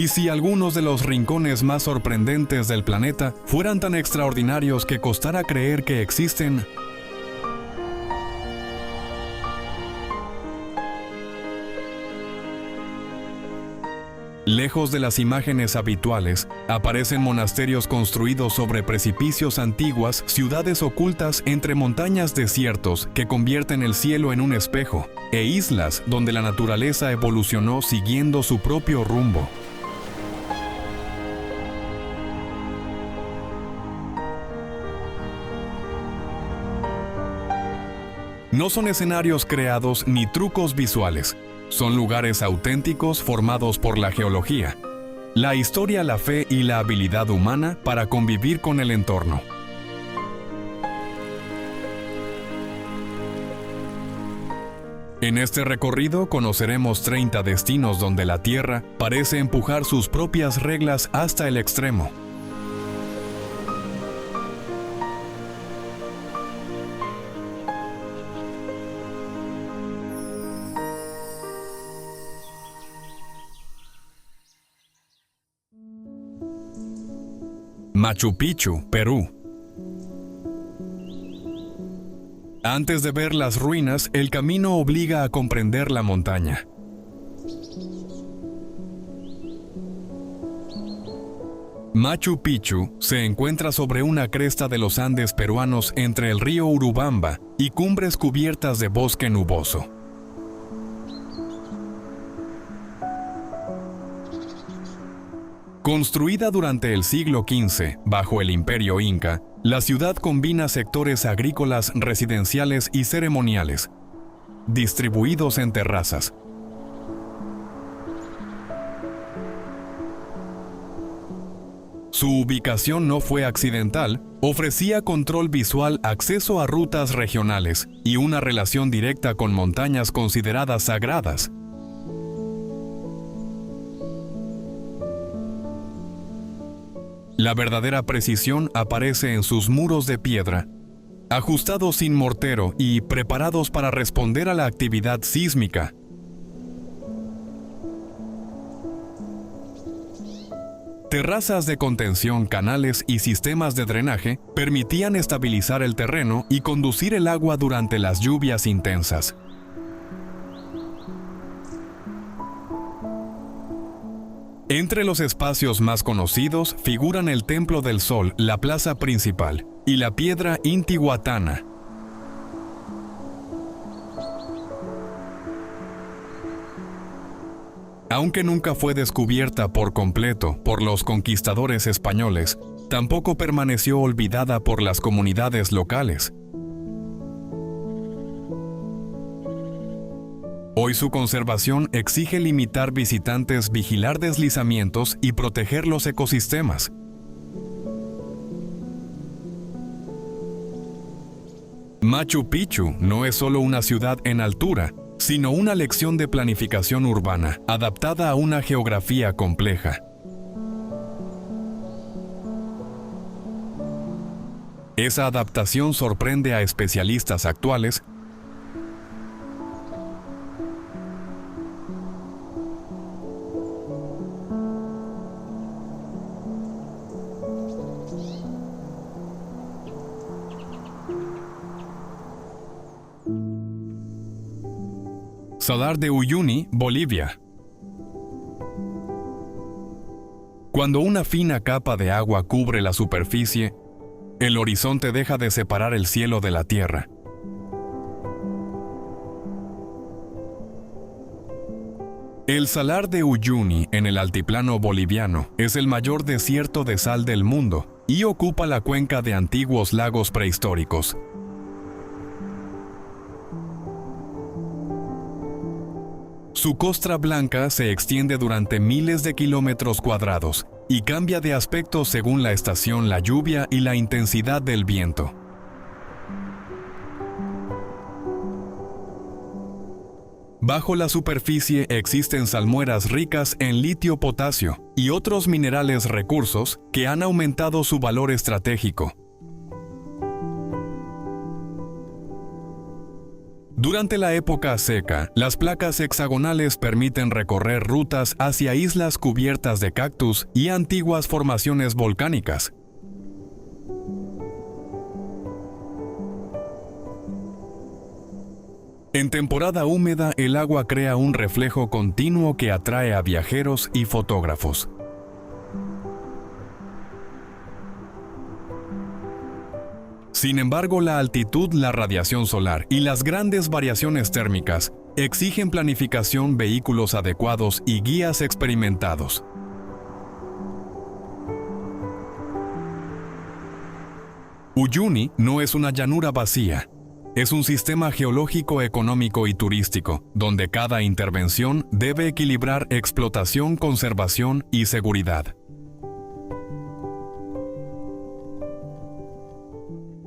¿Y si algunos de los rincones más sorprendentes del planeta fueran tan extraordinarios que costara creer que existen? Lejos de las imágenes habituales, aparecen monasterios construidos sobre precipicios antiguas, ciudades ocultas entre montañas desiertos que convierten el cielo en un espejo, e islas donde la naturaleza evolucionó siguiendo su propio rumbo. No son escenarios creados ni trucos visuales. Son lugares auténticos formados por la geología, la historia, la fe y la habilidad humana para convivir con el entorno. En este recorrido conoceremos 30 destinos donde la Tierra parece empujar sus propias reglas hasta el extremo. Machu Picchu, Perú. Antes de ver las ruinas, el camino obliga a comprender la montaña. Machu Picchu se encuentra sobre una cresta de los Andes peruanos entre el río Urubamba y cumbres cubiertas de bosque nuboso. Construida durante el siglo XV bajo el Imperio Inca, la ciudad combina sectores agrícolas, residenciales y ceremoniales, distribuidos en terrazas. Su ubicación no fue accidental, ofrecía control visual, acceso a rutas regionales y una relación directa con montañas consideradas sagradas. La verdadera precisión aparece en sus muros de piedra, ajustados sin mortero y preparados para responder a la actividad sísmica. Terrazas de contención, canales y sistemas de drenaje permitían estabilizar el terreno y conducir el agua durante las lluvias intensas. Entre los espacios más conocidos figuran el Templo del Sol, la plaza principal, y la piedra Intihuatana. Aunque nunca fue descubierta por completo por los conquistadores españoles, tampoco permaneció olvidada por las comunidades locales. Hoy su conservación exige limitar visitantes, vigilar deslizamientos y proteger los ecosistemas. Machu Picchu no es solo una ciudad en altura, sino una lección de planificación urbana, adaptada a una geografía compleja. Esa adaptación sorprende a especialistas actuales. Salar de Uyuni, Bolivia. Cuando una fina capa de agua cubre la superficie, el horizonte deja de separar el cielo de la tierra. El Salar de Uyuni, en el altiplano boliviano, es el mayor desierto de sal del mundo y ocupa la cuenca de antiguos lagos prehistóricos. Su costra blanca se extiende durante miles de kilómetros cuadrados y cambia de aspecto según la estación, la lluvia y la intensidad del viento. Bajo la superficie existen salmueras ricas en litio-potasio y otros minerales recursos que han aumentado su valor estratégico. Durante la época seca, las placas hexagonales permiten recorrer rutas hacia islas cubiertas de cactus y antiguas formaciones volcánicas. En temporada húmeda, el agua crea un reflejo continuo que atrae a viajeros y fotógrafos. Sin embargo, la altitud, la radiación solar y las grandes variaciones térmicas exigen planificación, vehículos adecuados y guías experimentados. Uyuni no es una llanura vacía. Es un sistema geológico, económico y turístico, donde cada intervención debe equilibrar explotación, conservación y seguridad.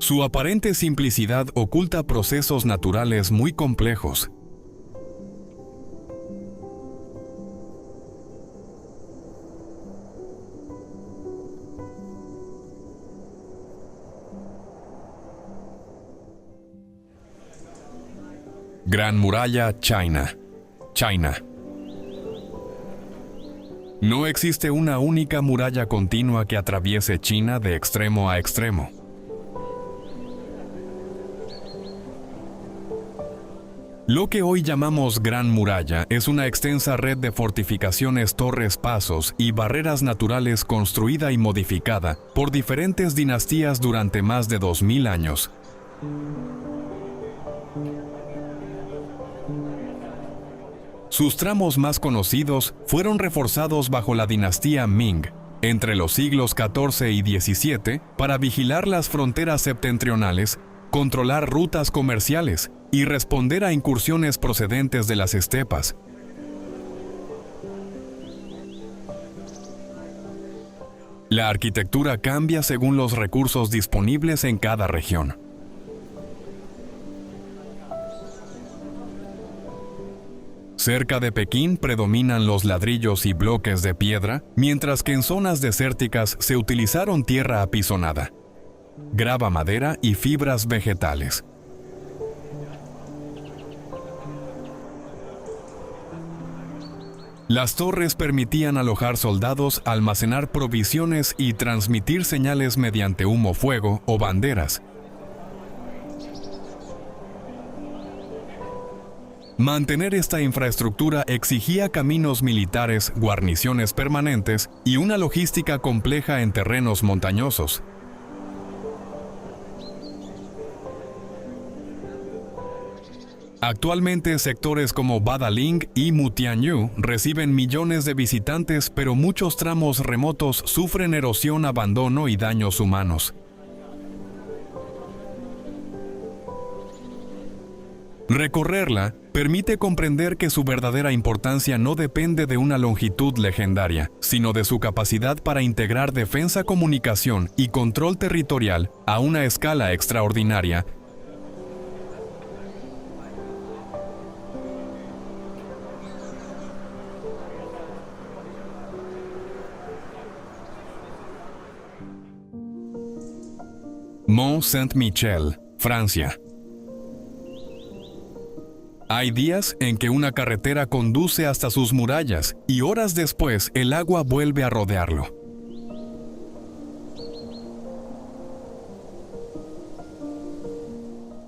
Su aparente simplicidad oculta procesos naturales muy complejos. Gran Muralla China. No existe una única muralla continua que atraviese China de extremo a extremo. Lo que hoy llamamos Gran Muralla es una extensa red de fortificaciones, torres, pasos y barreras naturales construida y modificada por diferentes dinastías durante más de 2000 años. Sus tramos más conocidos fueron reforzados bajo la dinastía Ming, entre los siglos XIV y XVII, para vigilar las fronteras septentrionales, controlar rutas comerciales y responder a incursiones procedentes de las estepas. La arquitectura cambia según los recursos disponibles en cada región. Cerca de Pekín predominan los ladrillos y bloques de piedra, mientras que en zonas desérticas se utilizaron tierra apisonada, grava, madera y fibras vegetales. Las torres permitían alojar soldados, almacenar provisiones y transmitir señales mediante humo-fuego o banderas. Mantener esta infraestructura exigía caminos militares, guarniciones permanentes y una logística compleja en terrenos montañosos. Actualmente, sectores como Badaling y Mutianyu reciben millones de visitantes, pero muchos tramos remotos sufren erosión, abandono y daños humanos. Recorrerla permite comprender que su verdadera importancia no depende de una longitud legendaria, sino de su capacidad para integrar defensa, comunicación y control territorial a una escala extraordinaria. Mont Saint-Michel, Francia. Hay días en que una carretera conduce hasta sus murallas y horas después el agua vuelve a rodearlo.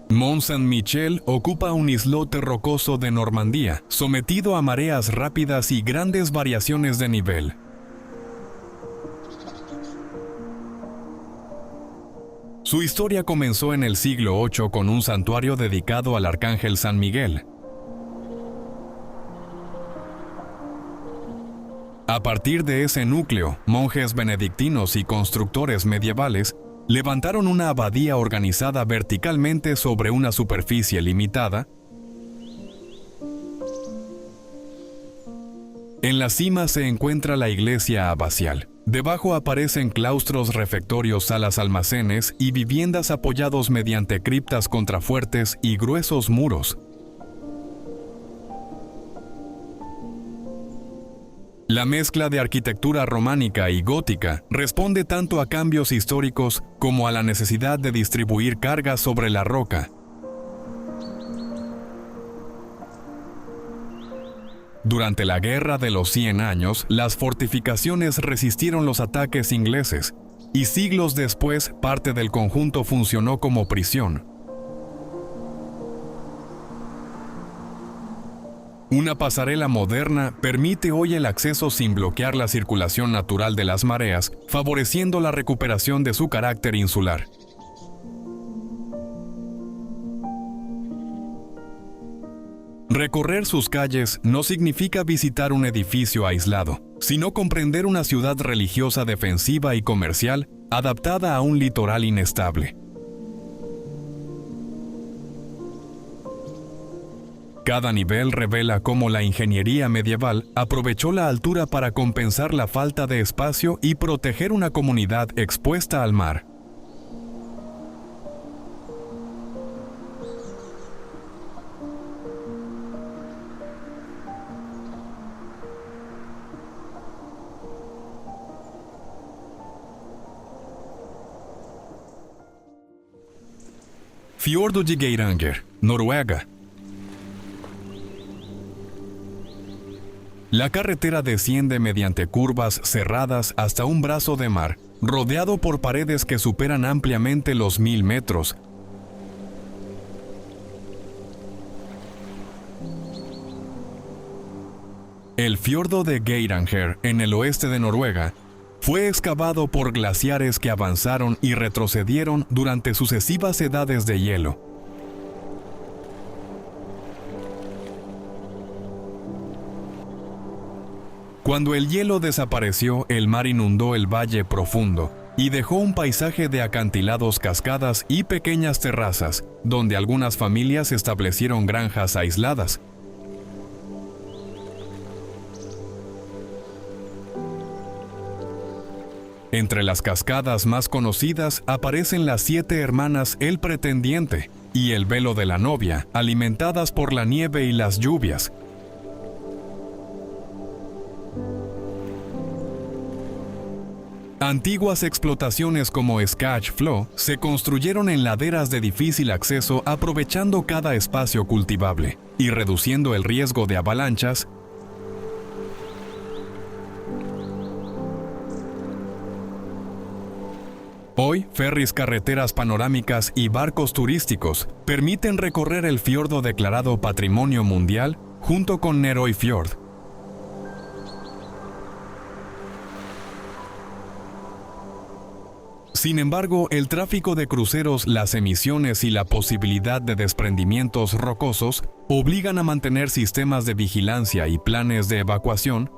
Mont Saint-Michel ocupa un islote rocoso de Normandía, sometido a mareas rápidas y grandes variaciones de nivel. Su historia comenzó en el siglo VIII con un santuario dedicado al arcángel San Miguel. A partir de ese núcleo, monjes benedictinos y constructores medievales levantaron una abadía organizada verticalmente sobre una superficie limitada. En la cima se encuentra la iglesia abacial. Debajo aparecen claustros, refectorios, salas, almacenes y viviendas apoyados mediante criptas, contrafuertes y gruesos muros. La mezcla de arquitectura románica y gótica responde tanto a cambios históricos como a la necesidad de distribuir cargas sobre la roca. Durante la Guerra de los 100 Años, las fortificaciones resistieron los ataques ingleses, y siglos después parte del conjunto funcionó como prisión. Una pasarela moderna permite hoy el acceso sin bloquear la circulación natural de las mareas, favoreciendo la recuperación de su carácter insular. Recorrer sus calles no significa visitar un edificio aislado, sino comprender una ciudad religiosa defensiva y comercial adaptada a un litoral inestable. Cada nivel revela cómo la ingeniería medieval aprovechó la altura para compensar la falta de espacio y proteger una comunidad expuesta al mar. Fiordo de Geiranger, Noruega. La carretera desciende mediante curvas cerradas hasta un brazo de mar, rodeado por paredes que superan ampliamente los 1000 metros. El fiordo de Geiranger, en el oeste de Noruega, fue excavado por glaciares que avanzaron y retrocedieron durante sucesivas edades de hielo. Cuando el hielo desapareció, el mar inundó el valle profundo y dejó un paisaje de acantilados, cascadas y pequeñas terrazas, donde algunas familias establecieron granjas aisladas. Entre las cascadas más conocidas aparecen las 7 hermanas El Pretendiente y el Velo de la Novia, alimentadas por la nieve y las lluvias. Antiguas explotaciones como Skagge Flo se construyeron en laderas de difícil acceso, aprovechando cada espacio cultivable y reduciendo el riesgo de avalanchas. Hoy, ferries, carreteras panorámicas y barcos turísticos permiten recorrer el fiordo declarado Patrimonio Mundial junto con Nerøy Fjord. Sin embargo, el tráfico de cruceros, las emisiones y la posibilidad de desprendimientos rocosos obligan a mantener sistemas de vigilancia y planes de evacuación.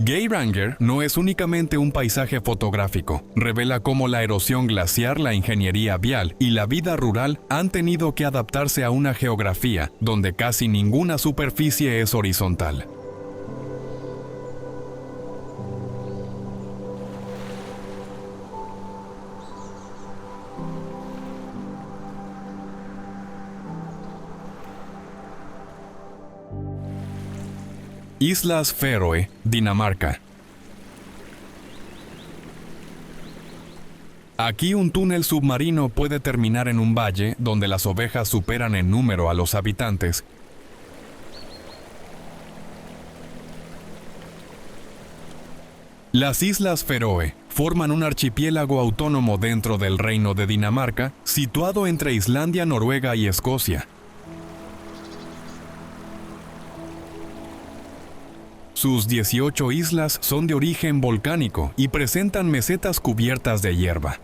Geiranger no es únicamente un paisaje fotográfico, revela cómo la erosión glaciar, la ingeniería vial y la vida rural han tenido que adaptarse a una geografía donde casi ninguna superficie es horizontal. Islas Feroe, Dinamarca. Aquí un túnel submarino puede terminar en un valle donde las ovejas superan en número a los habitantes. Las Islas Feroe forman un archipiélago autónomo dentro del Reino de Dinamarca, situado entre Islandia, Noruega y Escocia. Sus 18 islas son de origen volcánico y presentan mesetas cubiertas de hierba,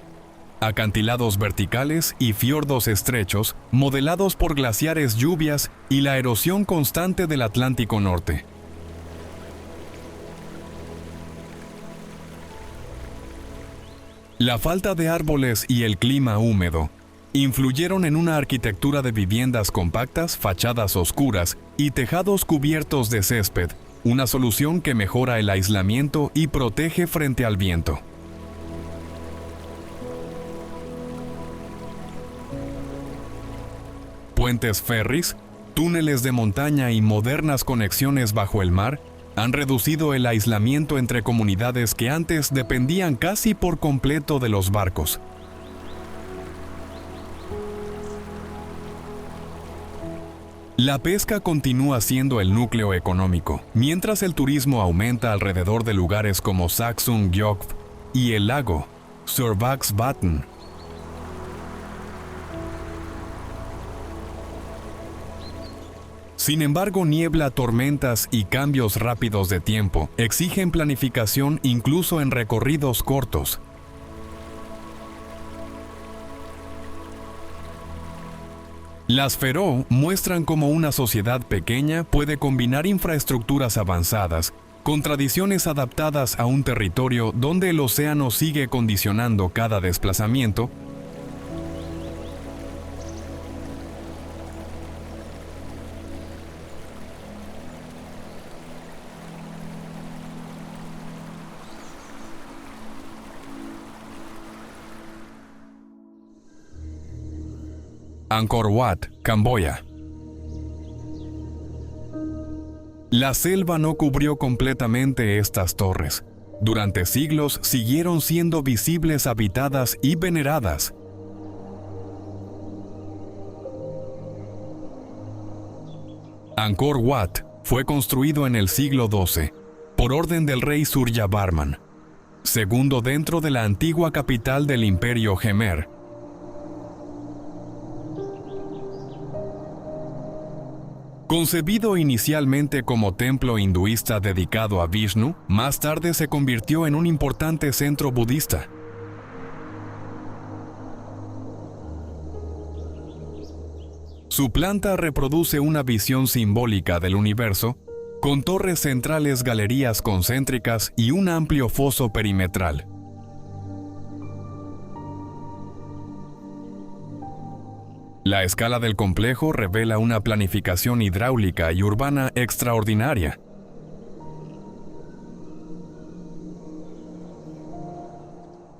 acantilados verticales y fiordos estrechos modelados por glaciares, lluvias y la erosión constante del Atlántico Norte. La falta de árboles y el clima húmedo influyeron en una arquitectura de viviendas compactas, fachadas oscuras y tejados cubiertos de césped, una solución que mejora el aislamiento y protege frente al viento. Puentes ferries, túneles de montaña y modernas conexiones bajo el mar han reducido el aislamiento entre comunidades que antes dependían casi por completo de los barcos. La pesca continúa siendo el núcleo económico, mientras el turismo aumenta alrededor de lugares como Saxum-Gjögf y el lago Sørvágsvatn. Sin embargo, niebla, tormentas y cambios rápidos de tiempo exigen planificación incluso en recorridos cortos. Las Feroe muestran cómo una sociedad pequeña puede combinar infraestructuras avanzadas con tradiciones adaptadas a un territorio donde el océano sigue condicionando cada desplazamiento. Angkor Wat, Camboya. La selva no cubrió completamente estas torres. Durante siglos siguieron siendo visibles, habitadas y veneradas. Angkor Wat fue construido en el siglo XII por orden del rey Suryavarman, segundo dentro de la antigua capital del Imperio Khmer. Concebido inicialmente como templo hinduista dedicado a Vishnu, más tarde se convirtió en un importante centro budista. Su planta reproduce una visión simbólica del universo, con torres centrales, galerías concéntricas y un amplio foso perimetral. La escala del complejo revela una planificación hidráulica y urbana extraordinaria.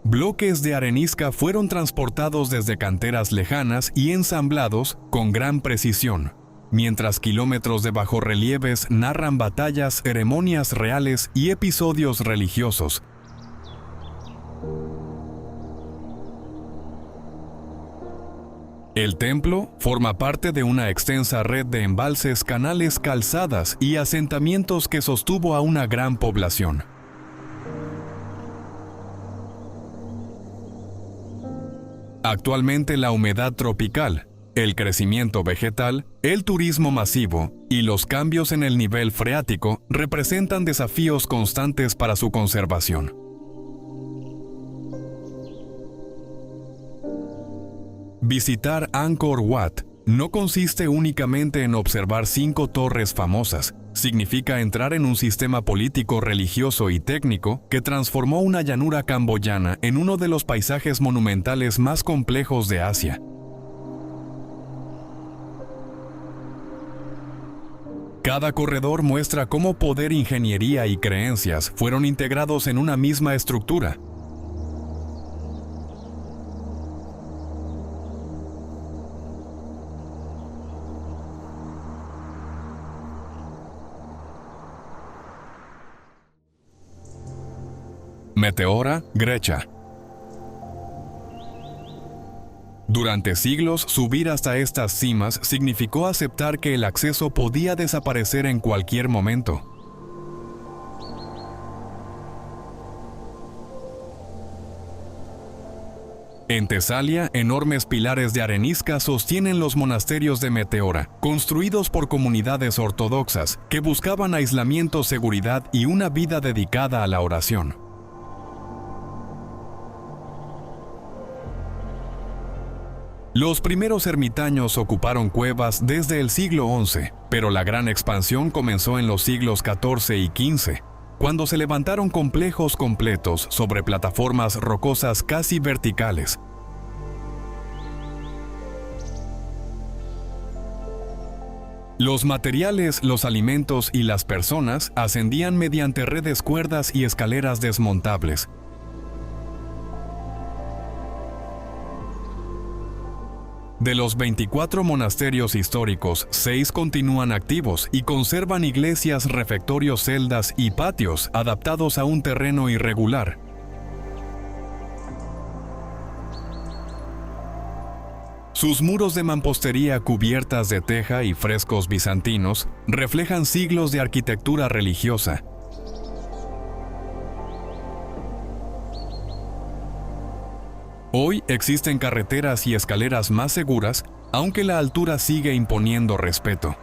Bloques de arenisca fueron transportados desde canteras lejanas y ensamblados con gran precisión, mientras kilómetros de bajorrelieves narran batallas, ceremonias reales y episodios religiosos. El templo forma parte de una extensa red de embalses, canales, calzadas y asentamientos que sostuvo a una gran población. Actualmente la humedad tropical, el crecimiento vegetal, el turismo masivo y los cambios en el nivel freático representan desafíos constantes para su conservación. Visitar Angkor Wat no consiste únicamente en observar 5 torres famosas. Significa entrar en un sistema político, religioso y técnico que transformó una llanura camboyana en uno de los paisajes monumentales más complejos de Asia. Cada corredor muestra cómo poder, ingeniería y creencias fueron integrados en una misma estructura. Meteora, Grecia. Durante siglos, subir hasta estas cimas significó aceptar que el acceso podía desaparecer en cualquier momento. En Tesalia, enormes pilares de arenisca sostienen los monasterios de Meteora, construidos por comunidades ortodoxas que buscaban aislamiento, seguridad y una vida dedicada a la oración. Los primeros ermitaños ocuparon cuevas desde el siglo XI, pero la gran expansión comenzó en los siglos XIV y XV, cuando se levantaron complejos completos sobre plataformas rocosas casi verticales. Los materiales, los alimentos y las personas ascendían mediante redes, cuerdas y escaleras desmontables. De los 24 monasterios históricos, 6 continúan activos y conservan iglesias, refectorios, celdas y patios adaptados a un terreno irregular. Sus muros de mampostería cubiertas de teja y frescos bizantinos reflejan siglos de arquitectura religiosa. Hoy existen carreteras y escaleras más seguras, aunque la altura sigue imponiendo respeto.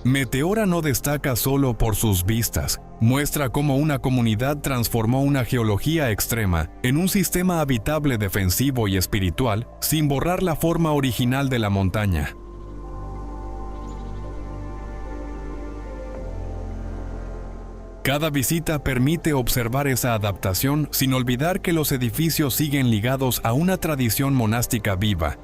Meteora no destaca solo por sus vistas, muestra cómo una comunidad transformó una geología extrema en un sistema habitable defensivo y espiritual sin borrar la forma original de la montaña. Cada visita permite observar esa adaptación sin olvidar que los edificios siguen ligados a una tradición monástica viva.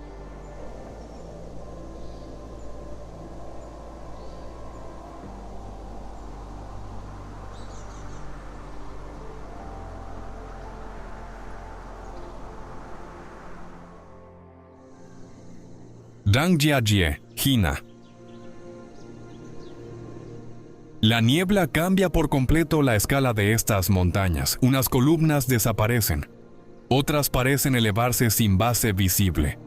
Dangjiajie, China. La niebla cambia por completo la escala de estas montañas. Unas columnas desaparecen. Otras parecen elevarse sin base visible.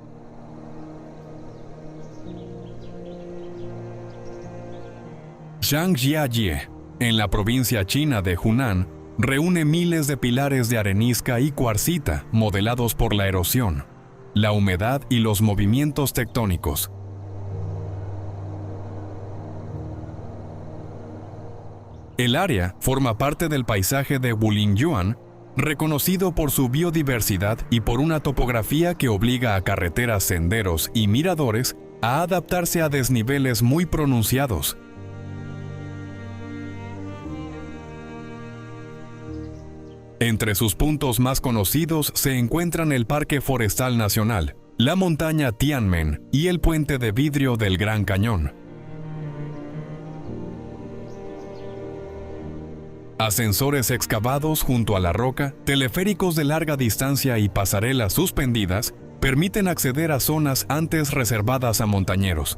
Zhangjiajie, en la provincia china de Hunan, reúne miles de pilares de arenisca y cuarcita modelados por la erosión, la humedad y los movimientos tectónicos. El área forma parte del paisaje de Wulingyuan, reconocido por su biodiversidad y por una topografía que obliga a carreteras, senderos y miradores a adaptarse a desniveles muy pronunciados. Entre sus puntos más conocidos se encuentran el Parque Forestal Nacional, la montaña Tianmen y el puente de vidrio del Gran Cañón. Ascensores excavados junto a la roca, teleféricos de larga distancia y pasarelas suspendidas permiten acceder a zonas antes reservadas a montañeros.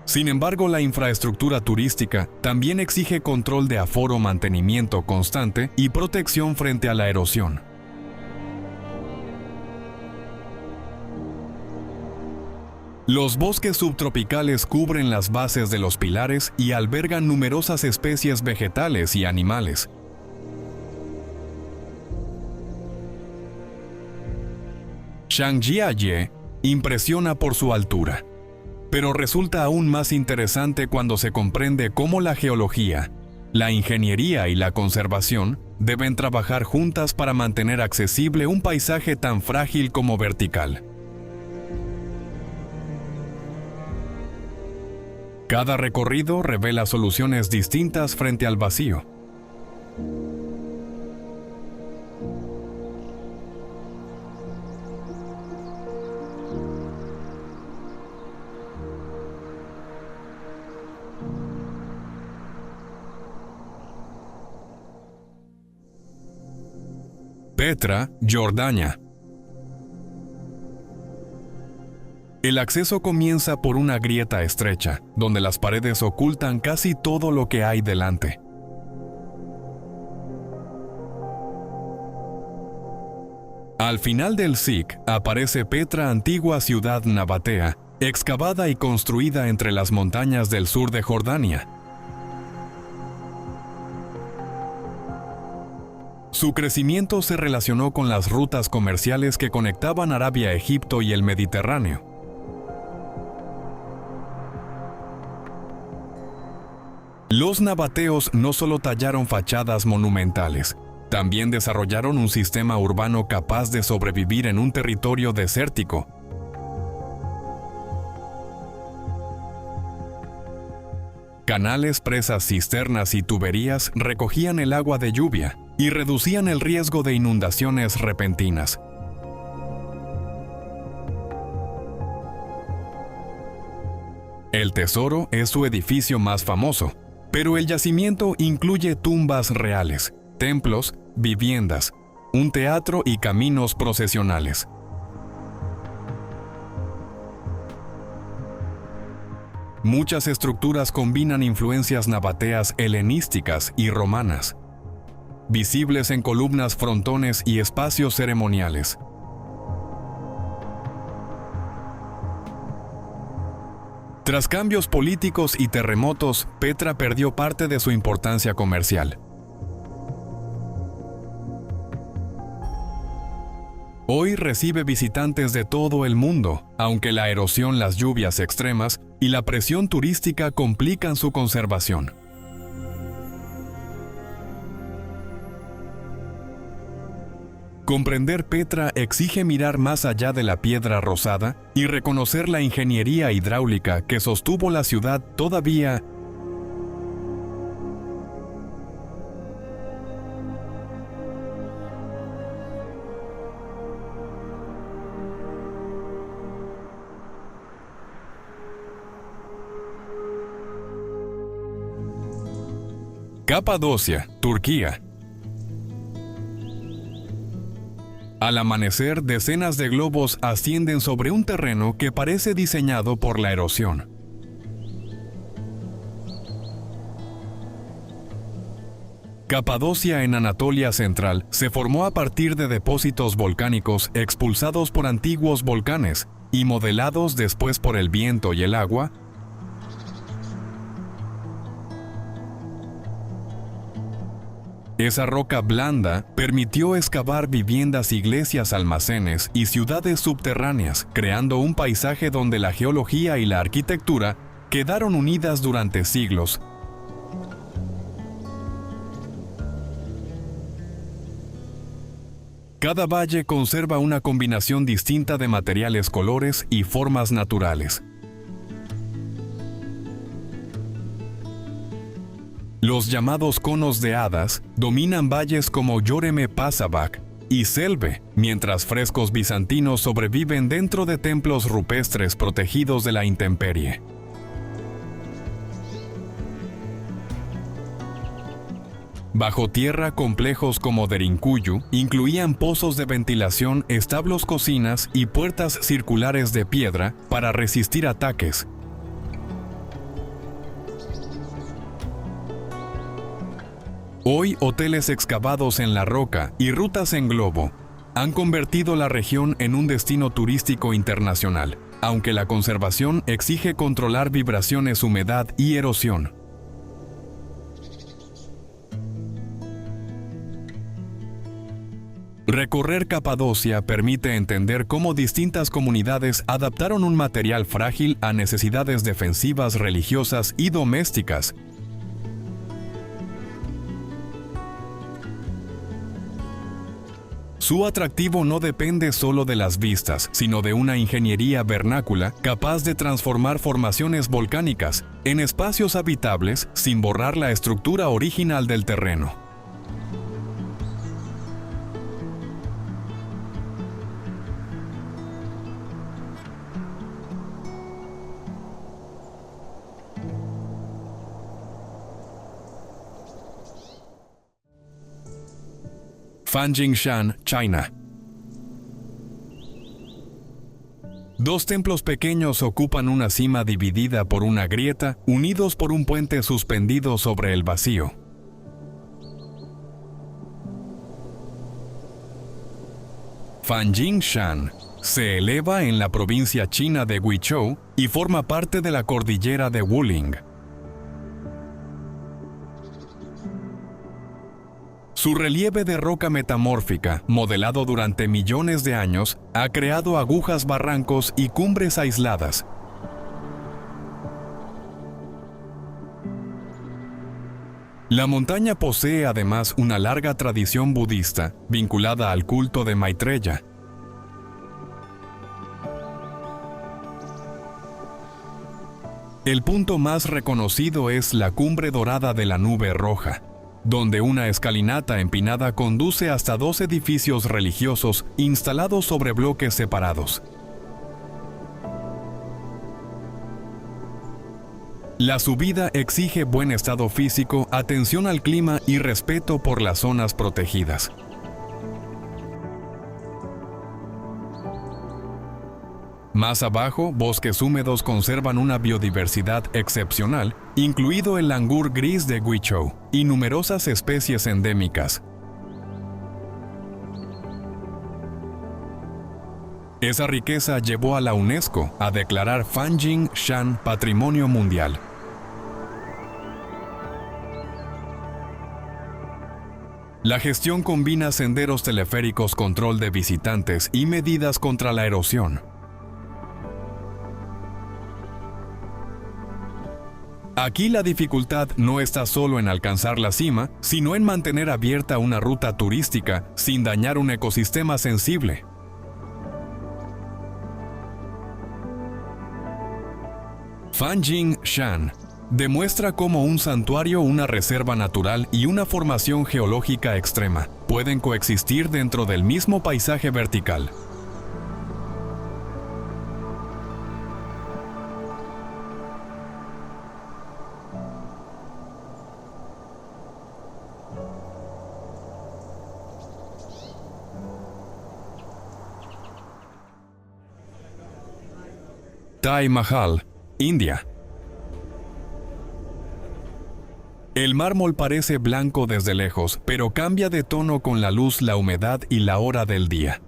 Sin embargo, la infraestructura turística también exige control de aforo, mantenimiento constante y protección frente a la erosión. Los bosques subtropicales cubren las bases de los pilares y albergan numerosas especies vegetales y animales. Zhangjiajie impresiona por su altura, pero resulta aún más interesante cuando se comprende cómo la geología, la ingeniería y la conservación deben trabajar juntas para mantener accesible un paisaje tan frágil como vertical. Cada recorrido revela soluciones distintas frente al vacío. Petra, Jordania. El acceso comienza por una grieta estrecha, donde las paredes ocultan casi todo lo que hay delante. Al final del SIC aparece Petra, antigua ciudad nabatea, excavada y construida entre las montañas del sur de Jordania. Su crecimiento se relacionó con las rutas comerciales que conectaban Arabia, Egipto y el Mediterráneo. Los nabateos no solo tallaron fachadas monumentales, también desarrollaron un sistema urbano capaz de sobrevivir en un territorio desértico. Canales, presas, cisternas y tuberías recogían el agua de lluvia y reducían el riesgo de inundaciones repentinas. El Tesoro es su edificio más famoso, pero el yacimiento incluye tumbas reales, templos, viviendas, un teatro y caminos procesionales. Muchas estructuras combinan influencias nabateas helenísticas y romanas, visibles en columnas, frontones y espacios ceremoniales. Tras cambios políticos y terremotos, Petra perdió parte de su importancia comercial. Hoy recibe visitantes de todo el mundo, aunque la erosión, las lluvias extremas y la presión turística complican su conservación. Comprender Petra exige mirar más allá de la piedra rosada y reconocer la ingeniería hidráulica que sostuvo la ciudad todavía. Capadocia, Turquía. Al amanecer, decenas de globos ascienden sobre un terreno que parece diseñado por la erosión. Capadocia, en Anatolia Central, se formó a partir de depósitos volcánicos expulsados por antiguos volcanes y modelados después por el viento y el agua. Esa roca blanda permitió excavar viviendas, iglesias, almacenes y ciudades subterráneas, creando un paisaje donde la geología y la arquitectura quedaron unidas durante siglos. Cada valle conserva una combinación distinta de materiales, colores y formas naturales. Los llamados conos de hadas dominan valles como Yoreme Pasabac y Selve, mientras frescos bizantinos sobreviven dentro de templos rupestres protegidos de la intemperie. Bajo tierra, complejos como Derinkuyu incluían pozos de ventilación, establos, cocinas y puertas circulares de piedra para resistir ataques. Hoy, hoteles excavados en la roca y rutas en globo han convertido la región en un destino turístico internacional, aunque la conservación exige controlar vibraciones, humedad y erosión. Recorrer Capadocia permite entender cómo distintas comunidades adaptaron un material frágil a necesidades defensivas, religiosas y domésticas. Su atractivo no depende solo de las vistas, sino de una ingeniería vernácula capaz de transformar formaciones volcánicas en espacios habitables sin borrar la estructura original del terreno. Fanjingshan, China. Dos templos pequeños ocupan una cima dividida por una grieta, unidos por un puente suspendido sobre el vacío. Fanjingshan se eleva en la provincia china de Guizhou y forma parte de la cordillera de Wuling. Su relieve de roca metamórfica, modelado durante millones de años, ha creado agujas, barrancos y cumbres aisladas. La montaña posee además una larga tradición budista vinculada al culto de Maitreya. El punto más reconocido es la cumbre dorada de la nube roja, donde una escalinata empinada conduce hasta 2 edificios religiosos instalados sobre bloques separados. La subida exige buen estado físico, atención al clima y respeto por las zonas Más abajo, bosques húmedos conservan una biodiversidad excepcional, incluido el langur gris de Guizhou y numerosas especies endémicas. Esa riqueza llevó a la UNESCO a declarar Fanjing Shan Patrimonio Mundial. La gestión combina senderos teleféricos, control de visitantes y medidas contra la erosión. Aquí la dificultad no está solo en alcanzar la cima, sino en mantener abierta una ruta turística sin dañar un ecosistema sensible. Fanjing Shan demuestra cómo un santuario, una reserva natural y una formación geológica extrema pueden coexistir dentro del mismo paisaje vertical. Taj Mahal, India. El mármol parece blanco desde lejos, pero cambia de tono con la luz, la humedad y la hora del día.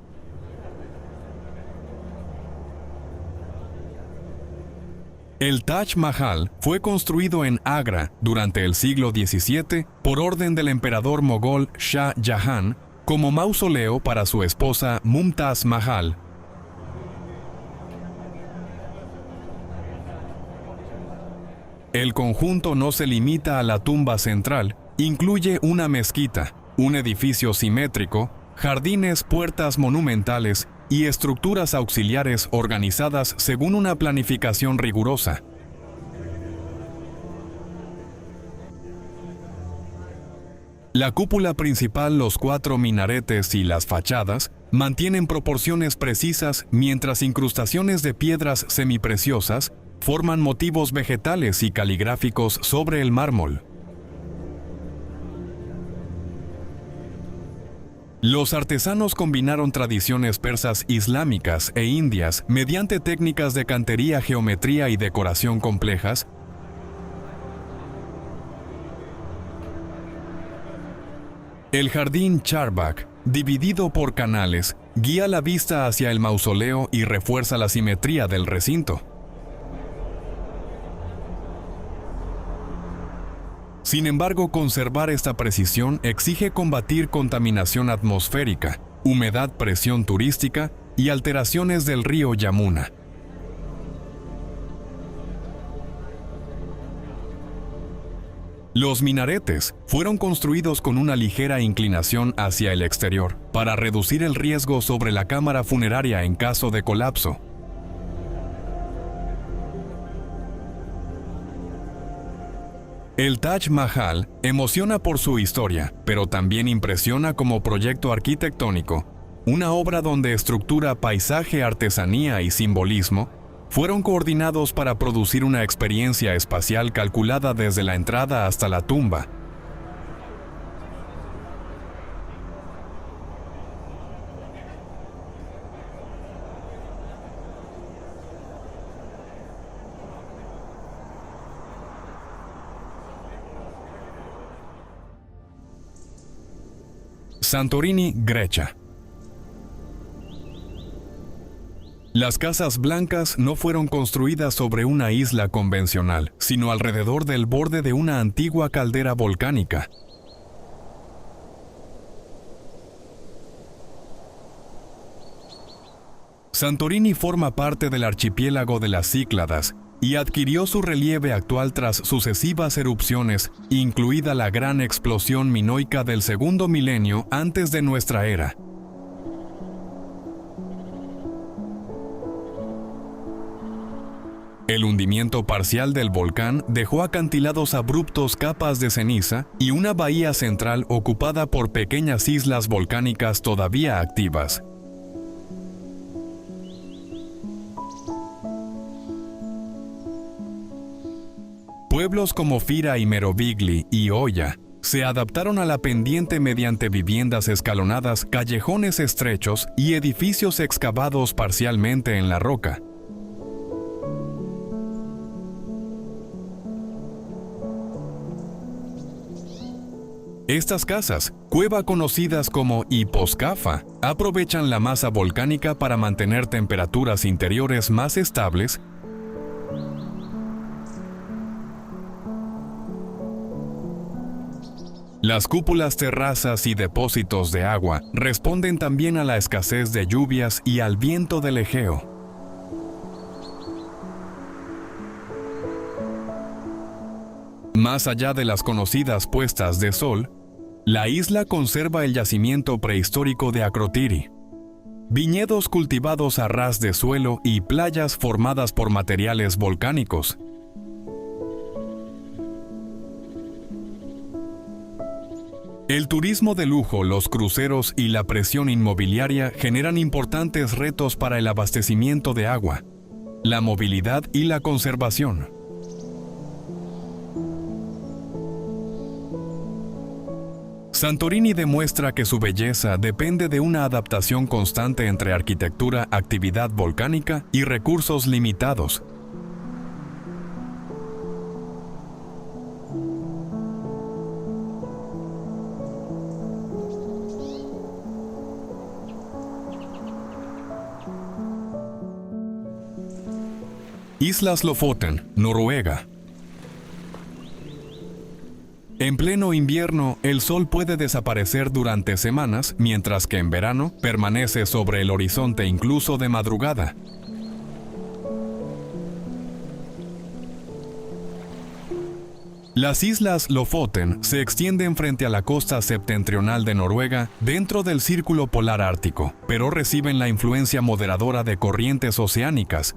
El Taj Mahal fue construido en Agra durante el siglo XVII por orden del emperador mogol Shah Jahan como mausoleo para su esposa Mumtaz Mahal. El conjunto no se limita a la tumba central, incluye una mezquita, un edificio simétrico, jardines, puertas monumentales y estructuras auxiliares organizadas según una planificación rigurosa. La cúpula principal, los 4 minaretes y las fachadas mantienen proporciones precisas, mientras incrustaciones de piedras semipreciosas forman motivos vegetales y caligráficos sobre el mármol. Los artesanos combinaron tradiciones persas, islámicas e indias mediante técnicas de cantería, geometría y decoración complejas. El jardín Charbagh, dividido por canales, guía la vista hacia el mausoleo y refuerza la simetría del recinto. Sin embargo, conservar esta precisión exige combatir contaminación atmosférica, humedad, presión turística y alteraciones del río Yamuna. Los minaretes fueron construidos con una ligera inclinación hacia el exterior para reducir el riesgo sobre la cámara funeraria en caso de colapso. El Taj Mahal emociona por su historia, pero también impresiona como proyecto arquitectónico, una obra donde estructura, paisaje, artesanía y simbolismo fueron coordinados para producir una experiencia espacial calculada desde la entrada hasta la tumba. Santorini, Grecia. Las casas blancas no fueron construidas sobre una isla convencional, sino alrededor del borde de una antigua caldera volcánica. Santorini forma parte del archipiélago de las Cícladas y adquirió su relieve actual tras sucesivas erupciones, incluida la gran explosión minoica del segundo milenio antes de nuestra era. El hundimiento parcial del volcán dejó acantilados abruptos, capas de ceniza y una bahía central ocupada por pequeñas islas volcánicas todavía activas. Pueblos como Fira y Merovigli y Oya se adaptaron a la pendiente mediante viviendas escalonadas, callejones estrechos y edificios excavados parcialmente en la roca. Estas casas, cueva conocidas como hiposcafa, aprovechan la masa volcánica para mantener temperaturas interiores más estables Las cúpulas terrazas y depósitos de agua responden también a la escasez de lluvias y al viento del Egeo. Más allá de las conocidas puestas de sol, la isla conserva el yacimiento prehistórico de Akrotiri, viñedos cultivados a ras de suelo y playas formadas por materiales volcánicos. El turismo de lujo, los cruceros y la presión inmobiliaria generan importantes retos para el abastecimiento de agua, la movilidad y la conservación. Santorini demuestra que su belleza depende de una adaptación constante entre arquitectura, actividad volcánica y recursos limitados. Islas Lofoten, Noruega. En pleno invierno, el sol puede desaparecer durante semanas, mientras que en verano permanece sobre el horizonte incluso de madrugada. Las islas Lofoten se extienden frente a la costa septentrional de Noruega dentro del Círculo Polar Ártico, pero reciben la influencia moderadora de corrientes oceánicas.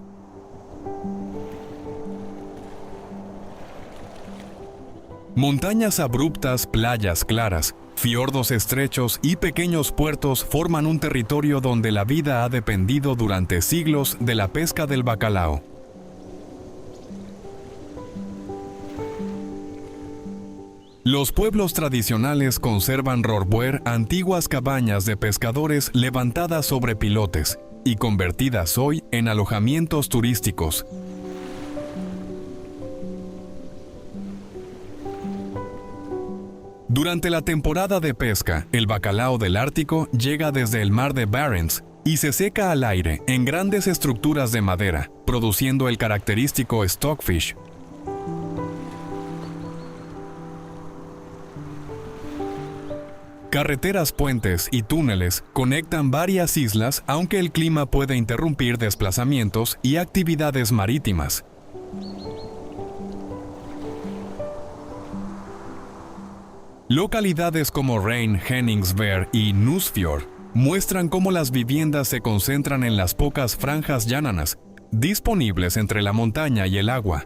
Montañas abruptas, playas claras, fiordos estrechos y pequeños puertos forman un territorio donde la vida ha dependido durante siglos de la pesca del bacalao. Los pueblos tradicionales conservan rorbuer, antiguas cabañas de pescadores levantadas sobre pilotes y convertidas hoy en alojamientos turísticos. Durante la temporada de pesca, el bacalao del Ártico llega desde el mar de Barents y se seca al aire en grandes estructuras de madera, produciendo el característico stockfish. Carreteras, puentes y túneles conectan varias islas, aunque el clima puede interrumpir desplazamientos y actividades marítimas. Localidades como Rein, Henningsberg y Nusfjord muestran cómo las viviendas se concentran en las pocas franjas llananas disponibles entre la montaña y el agua.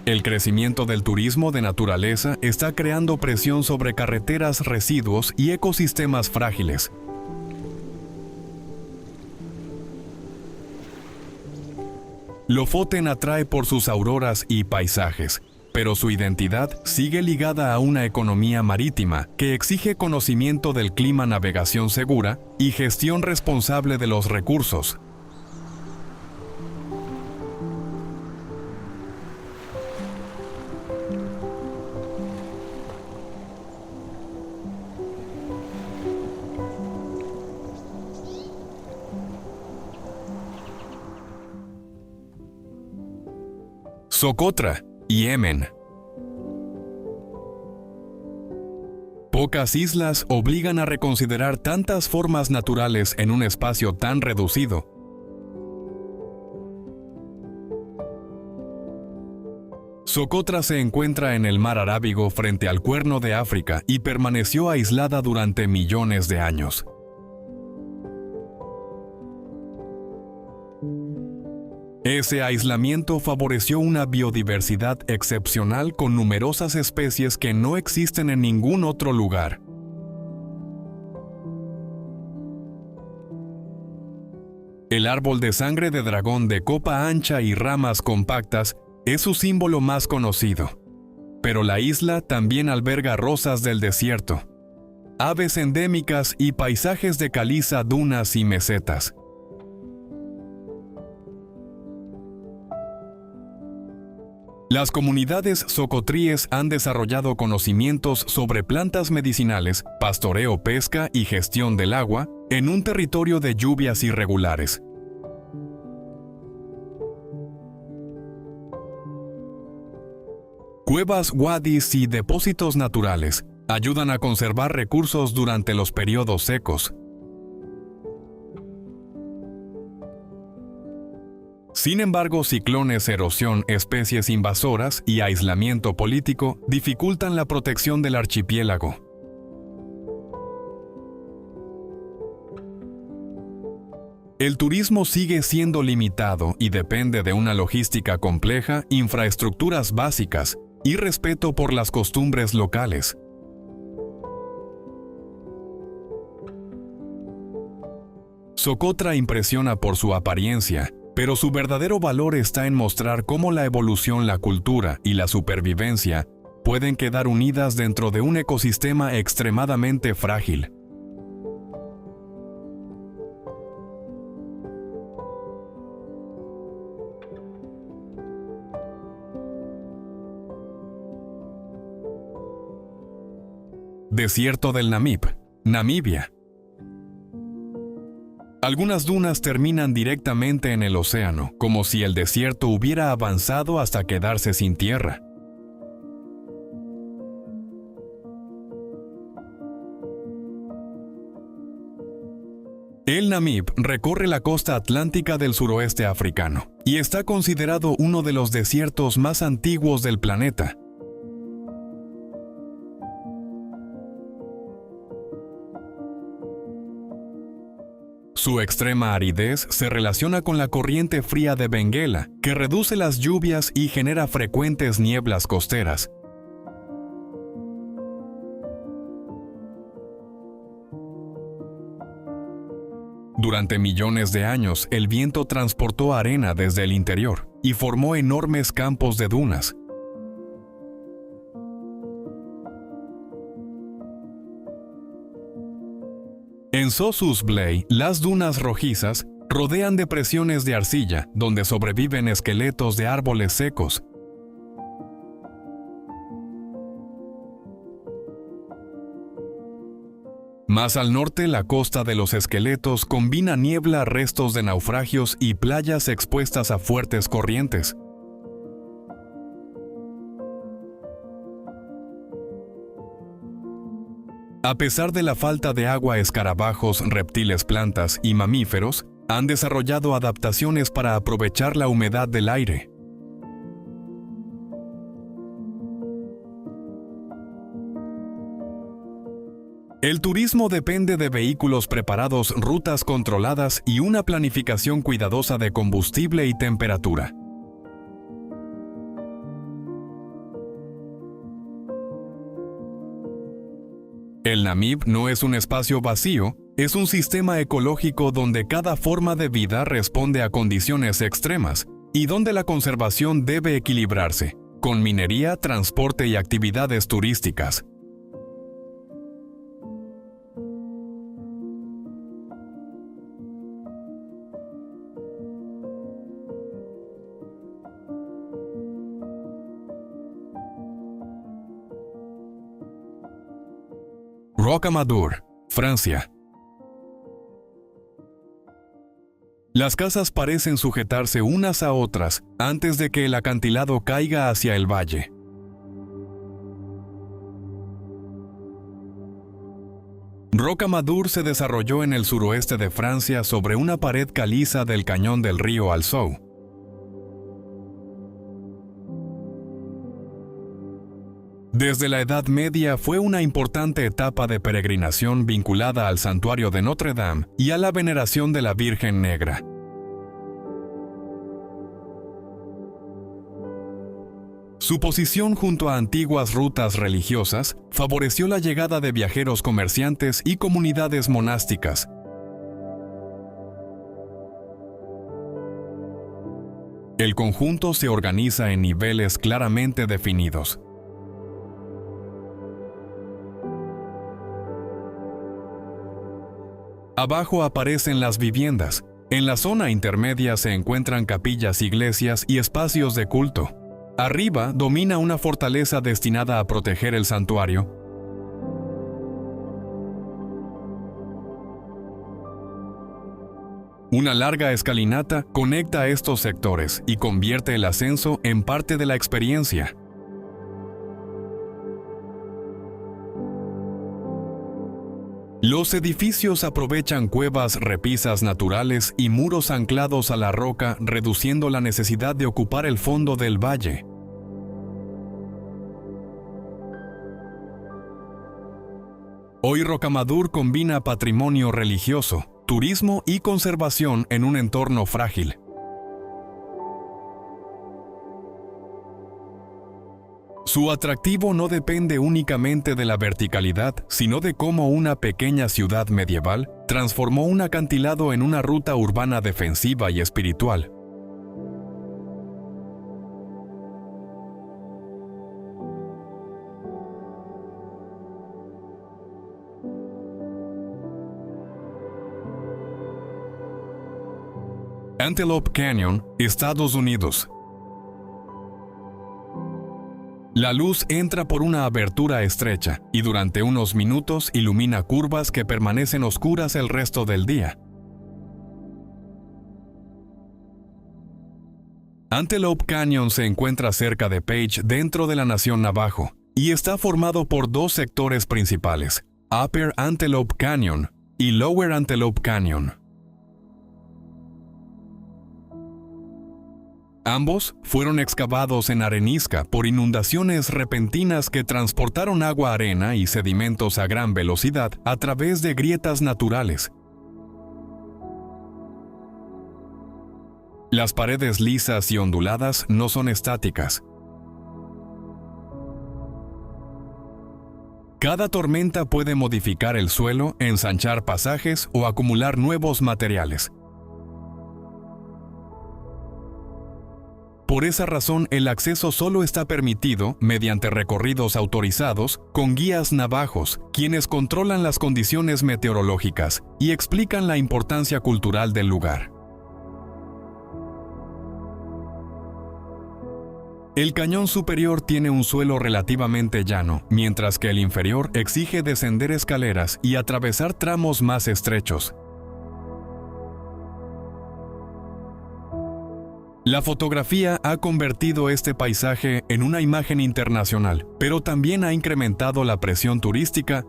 El crecimiento del turismo de naturaleza está creando presión sobre carreteras, residuos y ecosistemas frágiles. Lofoten atrae por sus auroras y paisajes, pero su identidad sigue ligada a una economía marítima que exige conocimiento del clima, navegación segura y gestión responsable de los recursos. Socotra, Yemen. Pocas islas obligan a reconsiderar tantas formas naturales en un espacio tan reducido. Socotra se encuentra en el mar Arábigo frente al Cuerno de África y permaneció aislada durante millones de años. Ese aislamiento favoreció una biodiversidad excepcional con numerosas especies que no existen en ningún otro lugar. El árbol de sangre de dragón de copa ancha y ramas compactas es su símbolo más conocido. Pero la isla también alberga rosas del desierto, aves endémicas y paisajes de caliza, dunas y mesetas. Las comunidades socotríes han desarrollado conocimientos sobre plantas medicinales, pastoreo, pesca y gestión del agua en un territorio de lluvias irregulares. Cuevas, wadis y depósitos naturales ayudan a conservar recursos durante los periodos secos. Sin embargo, ciclones, erosión, especies invasoras y aislamiento político dificultan la protección del archipiélago. El turismo sigue siendo limitado y depende de una logística compleja, infraestructuras básicas y respeto por las costumbres locales. Socotra impresiona por su apariencia, pero su verdadero valor está en mostrar cómo la evolución, la cultura y la supervivencia pueden quedar unidas dentro de un ecosistema extremadamente frágil. Desierto del Namib, Namibia. Algunas dunas terminan directamente en el océano, como si el desierto hubiera avanzado hasta quedarse sin tierra. El Namib recorre la costa atlántica del suroeste africano y está considerado uno de los desiertos más antiguos del planeta. Su extrema aridez se relaciona con la corriente fría de Benguela, que reduce las lluvias y genera frecuentes nieblas costeras. Durante millones de años, el viento transportó arena desde el interior y formó enormes campos de dunas. En Sossus Blay, las dunas rojizas rodean depresiones de arcilla donde sobreviven esqueletos de árboles secos. Más al norte, la costa de los esqueletos combina niebla, restos de naufragios y playas expuestas a fuertes corrientes. A pesar de la falta de agua, escarabajos, reptiles, plantas y mamíferos han desarrollado adaptaciones para aprovechar la humedad del aire. El turismo depende de vehículos preparados, rutas controladas y una planificación cuidadosa de combustible y temperatura. El Namib no es un espacio vacío, es un sistema ecológico donde cada forma de vida responde a condiciones extremas y donde la conservación debe equilibrarse, con minería, transporte y actividades turísticas. Rocamadour, Francia. Las casas parecen sujetarse unas a otras antes de que el acantilado caiga hacia el valle. Rocamadour se desarrolló en el suroeste de Francia sobre una pared caliza del cañón del río Alzou. Desde la Edad Media fue una importante etapa de peregrinación vinculada al santuario de Notre Dame y a la veneración de la Virgen Negra. Su posición junto a antiguas rutas religiosas favoreció la llegada de viajeros comerciantes y comunidades monásticas. El conjunto se organiza en niveles claramente definidos. Abajo aparecen las viviendas. En la zona intermedia se encuentran capillas, iglesias y espacios de culto. Arriba domina una fortaleza destinada a proteger el santuario. Una larga escalinata conecta estos sectores y convierte el ascenso en parte de la experiencia. Los edificios aprovechan cuevas, repisas naturales y muros anclados a la roca, reduciendo la necesidad de ocupar el fondo del valle. Hoy Rocamadour combina patrimonio religioso, turismo y conservación en un entorno frágil. Su atractivo no depende únicamente de la verticalidad, sino de cómo una pequeña ciudad medieval transformó un acantilado en una ruta urbana defensiva y espiritual. Antelope Canyon, Estados Unidos. La luz entra por una abertura estrecha y durante unos minutos ilumina curvas que permanecen oscuras el resto del día. Antelope Canyon se encuentra cerca de Page dentro de la Nación Navajo y está formado por dos sectores principales, Upper Antelope Canyon y Lower Antelope Canyon. Ambos fueron excavados en arenisca por inundaciones repentinas que transportaron agua, arena y sedimentos a gran velocidad a través de grietas naturales. Las paredes lisas y onduladas no son estáticas. Cada tormenta puede modificar el suelo, ensanchar pasajes o acumular nuevos materiales. Por esa razón, el acceso solo está permitido mediante recorridos autorizados con guías navajos, quienes controlan las condiciones meteorológicas y explican la importancia cultural del lugar. El cañón superior tiene un suelo relativamente llano, mientras que el inferior exige descender escaleras y atravesar tramos más estrechos. La fotografía ha convertido este paisaje en una imagen internacional, pero también ha incrementado la presión turística.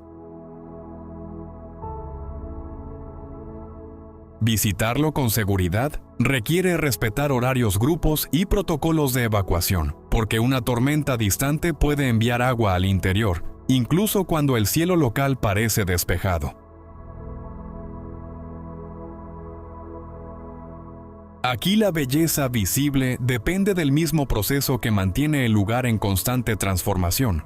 Visitarlo con seguridad requiere respetar horarios, grupos y protocolos de evacuación, porque una tormenta distante puede enviar agua al interior, incluso cuando el cielo local parece despejado. Aquí la belleza visible depende del mismo proceso que mantiene el lugar en constante transformación.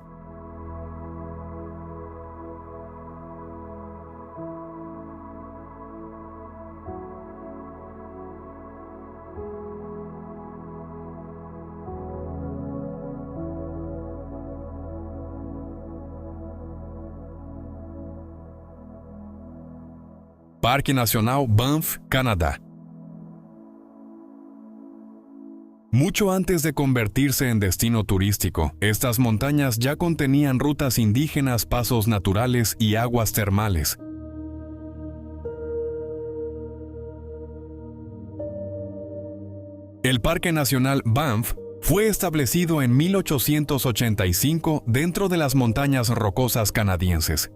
Parque Nacional Banff, Canadá. Mucho antes de convertirse en destino turístico, estas montañas ya contenían rutas indígenas, pasos naturales y aguas termales. El Parque Nacional Banff fue establecido en 1885 dentro de las montañas rocosas canadienses.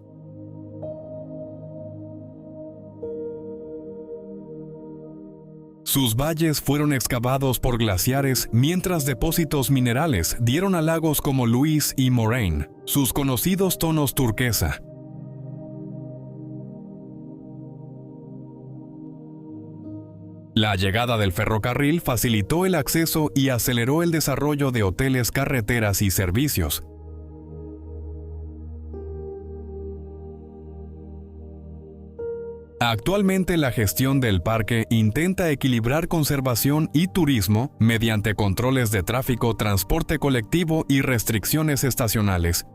Sus valles fueron excavados por glaciares, mientras depósitos minerales dieron a lagos como Louise y Moraine sus conocidos tonos turquesa. La llegada del ferrocarril facilitó el acceso y aceleró el desarrollo de hoteles, carreteras y servicios. Actualmente la gestión del parque intenta equilibrar conservación y turismo mediante controles de tráfico, transporte colectivo y restricciones estacionales.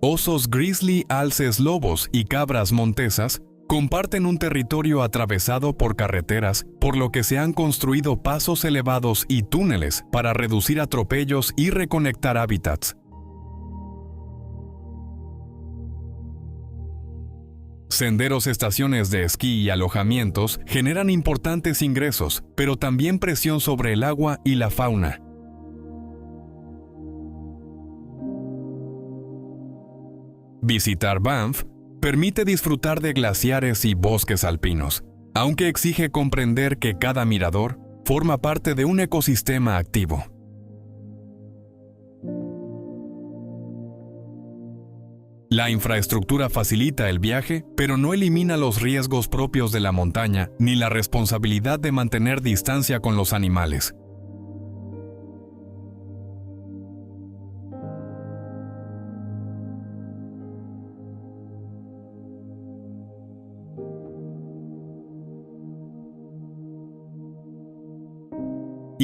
Osos grizzly, alces, lobos y cabras montesas Comparten un territorio atravesado por carreteras, por lo que se han construido pasos elevados y túneles para reducir atropellos y reconectar hábitats. Senderos, estaciones de esquí y alojamientos generan importantes ingresos, pero también presión sobre el agua y la fauna. Visitar Banff permite disfrutar de glaciares y bosques alpinos, aunque exige comprender que cada mirador forma parte de un ecosistema activo. La infraestructura facilita el viaje, pero no elimina los riesgos propios de la montaña ni la responsabilidad de mantener distancia con los animales.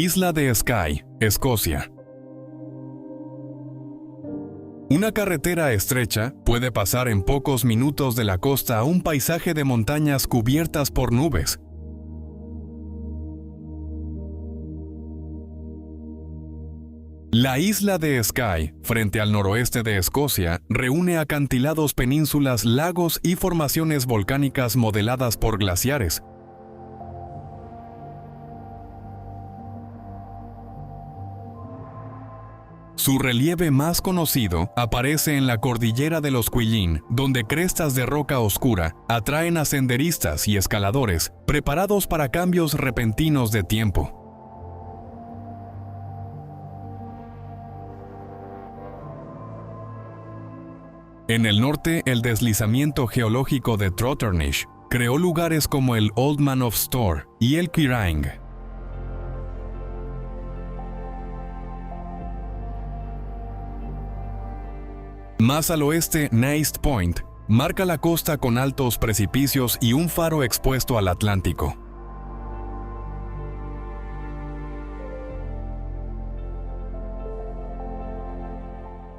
Isla de Skye, Escocia. Una carretera estrecha puede pasar en pocos minutos de la costa a un paisaje de montañas cubiertas por nubes. La isla de Skye, frente al noroeste de Escocia, reúne acantilados, penínsulas, lagos y formaciones volcánicas modeladas por glaciares. Su relieve más conocido aparece en la cordillera de los Cuillin, donde crestas de roca oscura atraen a senderistas y escaladores preparados para cambios repentinos de tiempo. En el norte, el deslizamiento geológico de Trotternish creó lugares como el Old Man of Storr y el Quiraing. Más al oeste, Neist Point marca la costa con altos precipicios y un faro expuesto al Atlántico.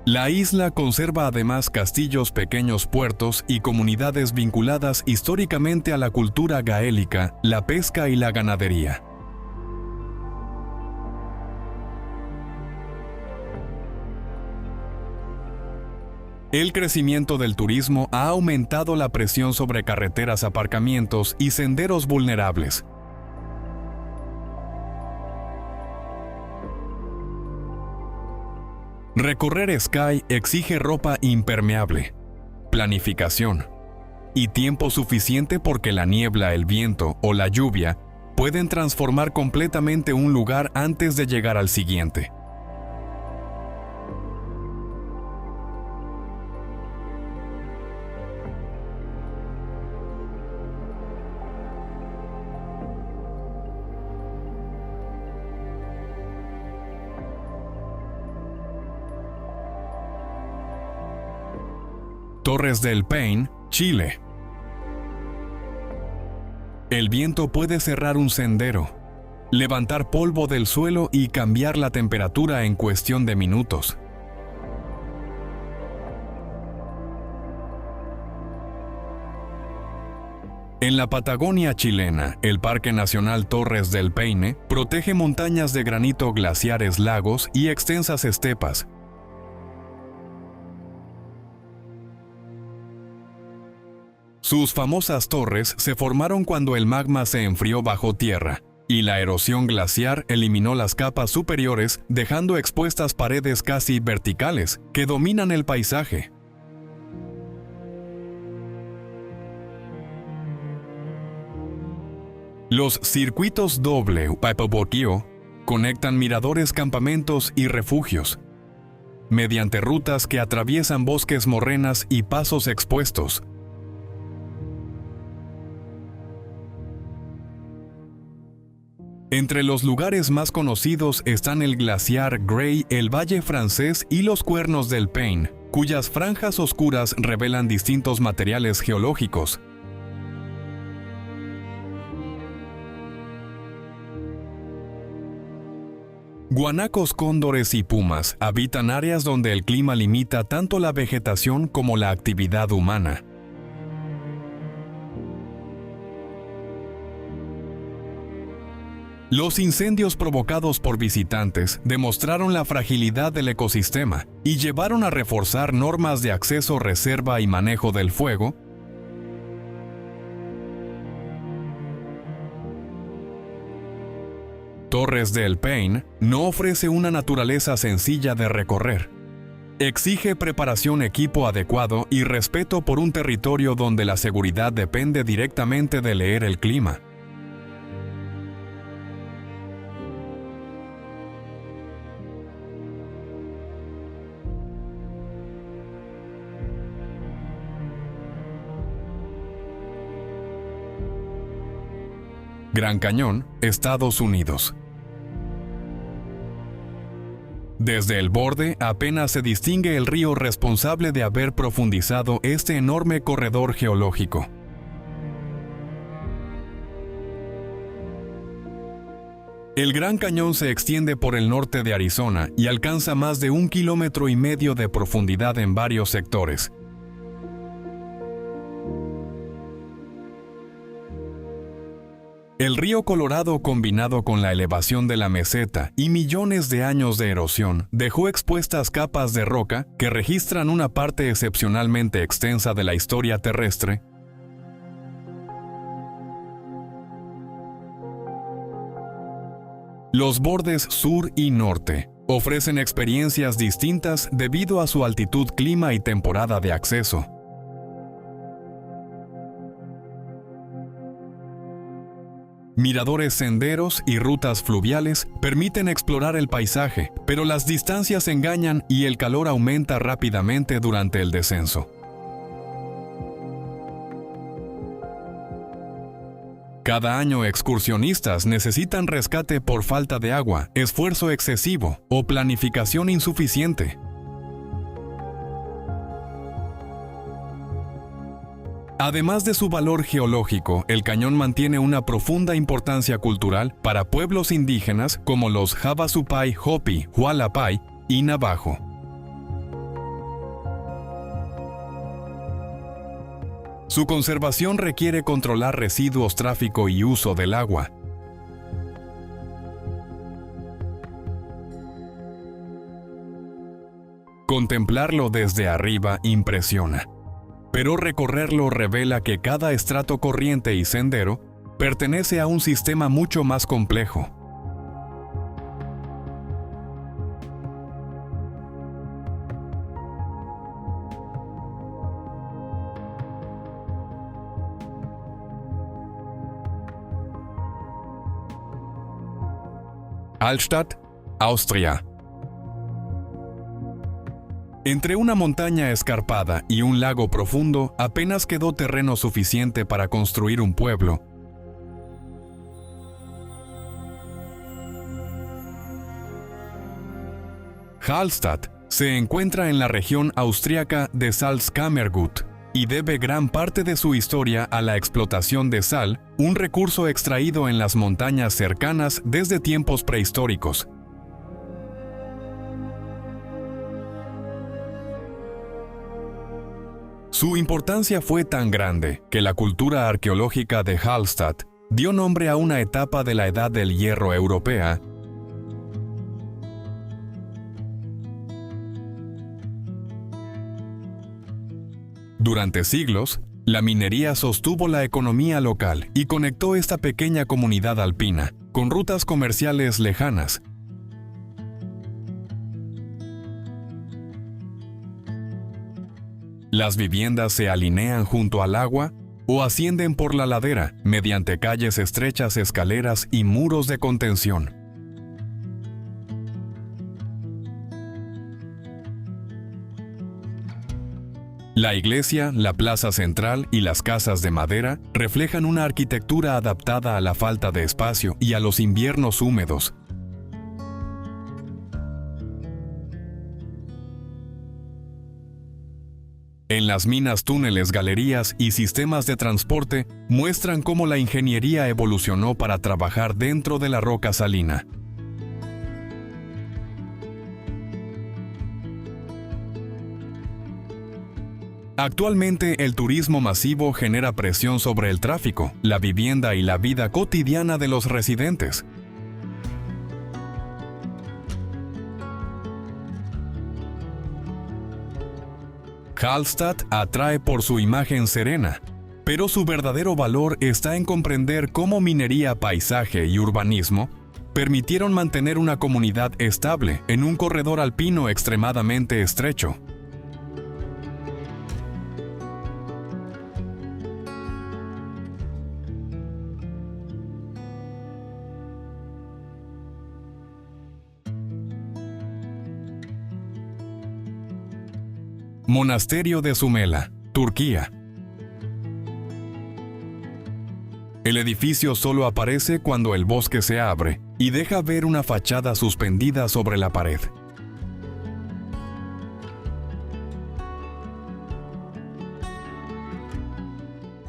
La isla conserva además castillos, pequeños puertos y comunidades vinculadas históricamente a la cultura gaélica, la pesca y la ganadería. El crecimiento del turismo ha aumentado la presión sobre carreteras, aparcamientos y senderos vulnerables. Recorrer Skye exige ropa impermeable, planificación y tiempo suficiente porque la niebla, el viento o la lluvia pueden transformar completamente un lugar antes de llegar al siguiente. Torres del Paine, Chile. El viento puede cerrar un sendero, levantar polvo del suelo y cambiar la temperatura en cuestión de minutos. En la Patagonia chilena, el Parque Nacional Torres del Paine protege montañas de granito, glaciares, lagos y extensas estepas. Sus famosas torres se formaron cuando el magma se enfrió bajo tierra, y la erosión glaciar eliminó las capas superiores, dejando expuestas paredes casi verticales que dominan el paisaje. Los circuitos doble Paipobokio conectan miradores, campamentos y refugios, mediante rutas que atraviesan bosques, morrenas y pasos expuestos. Entre los lugares más conocidos están el glaciar Grey, el Valle Francés y los Cuernos del Paine, cuyas franjas oscuras revelan distintos materiales geológicos. Guanacos, cóndores y pumas habitan áreas donde el clima limita tanto la vegetación como la actividad humana. Los incendios provocados por visitantes demostraron la fragilidad del ecosistema y llevaron a reforzar normas de acceso, reserva y manejo del fuego. Torres del Paine no ofrece una naturaleza sencilla de recorrer. Exige preparación, equipo adecuado y respeto por un territorio donde la seguridad depende directamente de leer el clima. Gran Cañón, Estados Unidos. Desde el borde apenas se distingue el río responsable de haber profundizado este enorme corredor geológico. El Gran Cañón se extiende por el norte de Arizona y alcanza más de 1,5 kilómetros de profundidad en varios sectores. El río Colorado, combinado con la elevación de la meseta y millones de años de erosión, dejó expuestas capas de roca que registran una parte excepcionalmente extensa de la historia terrestre. Los bordes sur y norte ofrecen experiencias distintas debido a su altitud, clima y temporada de acceso. Miradores, senderos y rutas fluviales permiten explorar el paisaje, pero las distancias engañan y el calor aumenta rápidamente durante el descenso. Cada año excursionistas necesitan rescate por falta de agua, esfuerzo excesivo o planificación insuficiente. Además de su valor geológico, el cañón mantiene una profunda importancia cultural para pueblos indígenas como los Havasupai, Hopi, Hualapai y Navajo. Su conservación requiere controlar residuos, tráfico y uso del agua. Contemplarlo desde arriba impresiona, pero recorrerlo revela que cada estrato, corriente y sendero pertenece a un sistema mucho más complejo. Altstadt, Austria. Entre una montaña escarpada y un lago profundo, apenas quedó terreno suficiente para construir un pueblo. Hallstatt se encuentra en la región austríaca de Salzkammergut y debe gran parte de su historia a la explotación de sal, un recurso extraído en las montañas cercanas desde tiempos prehistóricos. Su importancia fue tan grande que la cultura arqueológica de Hallstatt dio nombre a una etapa de la Edad del Hierro europea. Durante siglos, la minería sostuvo la economía local y conectó esta pequeña comunidad alpina con rutas comerciales lejanas. Las viviendas se alinean junto al agua o ascienden por la ladera mediante calles estrechas, escaleras y muros de contención. La iglesia, la plaza central y las casas de madera reflejan una arquitectura adaptada a la falta de espacio y a los inviernos húmedos. En las minas, túneles, galerías y sistemas de transporte muestran cómo la ingeniería evolucionó para trabajar dentro de la roca salina. Actualmente, el turismo masivo genera presión sobre el tráfico, la vivienda y la vida cotidiana de los residentes. Hallstatt atrae por su imagen serena, pero su verdadero valor está en comprender cómo minería, paisaje y urbanismo permitieron mantener una comunidad estable en un corredor alpino extremadamente estrecho. Monasterio de Sumela, Turquía. El edificio solo aparece cuando el bosque se abre y deja ver una fachada suspendida sobre la pared.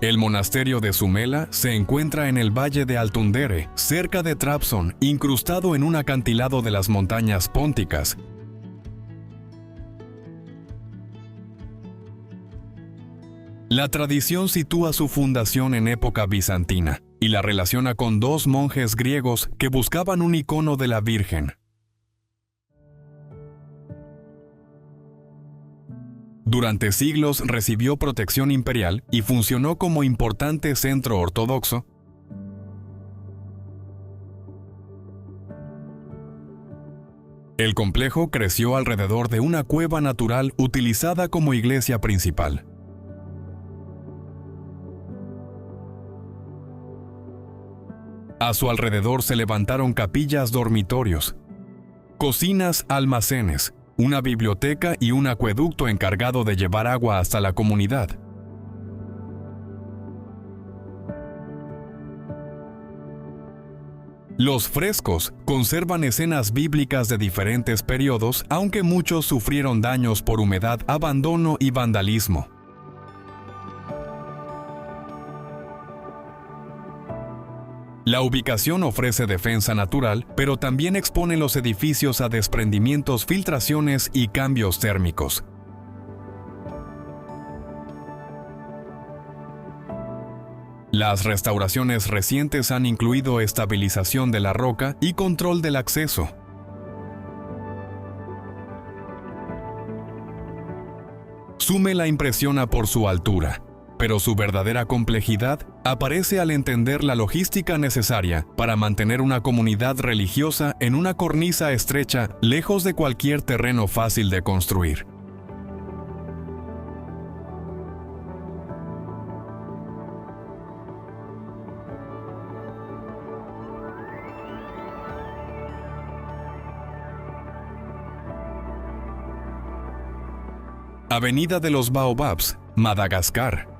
El monasterio de Sumela se encuentra en el valle de Altundere, cerca de Trabzon, incrustado en un acantilado de las montañas pónticas. La tradición sitúa su fundación en época bizantina y la relaciona con dos monjes griegos que buscaban un icono de la Virgen. Durante siglos recibió protección imperial y funcionó como importante centro ortodoxo. El complejo creció alrededor de una cueva natural utilizada como iglesia principal. A su alrededor se levantaron capillas dormitorios, cocinas, almacenes, una biblioteca y un acueducto encargado de llevar agua hasta la comunidad. Los frescos conservan escenas bíblicas de diferentes periodos, aunque muchos sufrieron daños por humedad, abandono y vandalismo. La ubicación ofrece defensa natural, pero también expone los edificios a desprendimientos, filtraciones y cambios térmicos. Las restauraciones recientes han incluido estabilización de la roca y control del acceso. Sumela impresiona por su altura, pero su verdadera complejidad aparece al entender la logística necesaria para mantener una comunidad religiosa en una cornisa estrecha, lejos de cualquier terreno fácil de construir. Avenida de los Baobabs, Madagascar.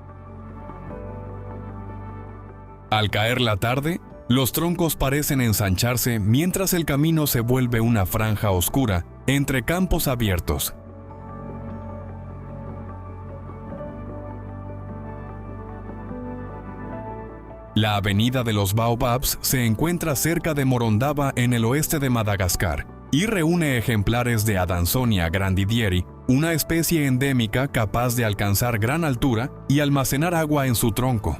Al caer la tarde, los troncos parecen ensancharse mientras el camino se vuelve una franja oscura entre campos abiertos. La Avenida de los Baobabs se encuentra cerca de Morondava en el oeste de Madagascar y reúne ejemplares de Adansonia grandidieri, una especie endémica capaz de alcanzar gran altura y almacenar agua en su tronco.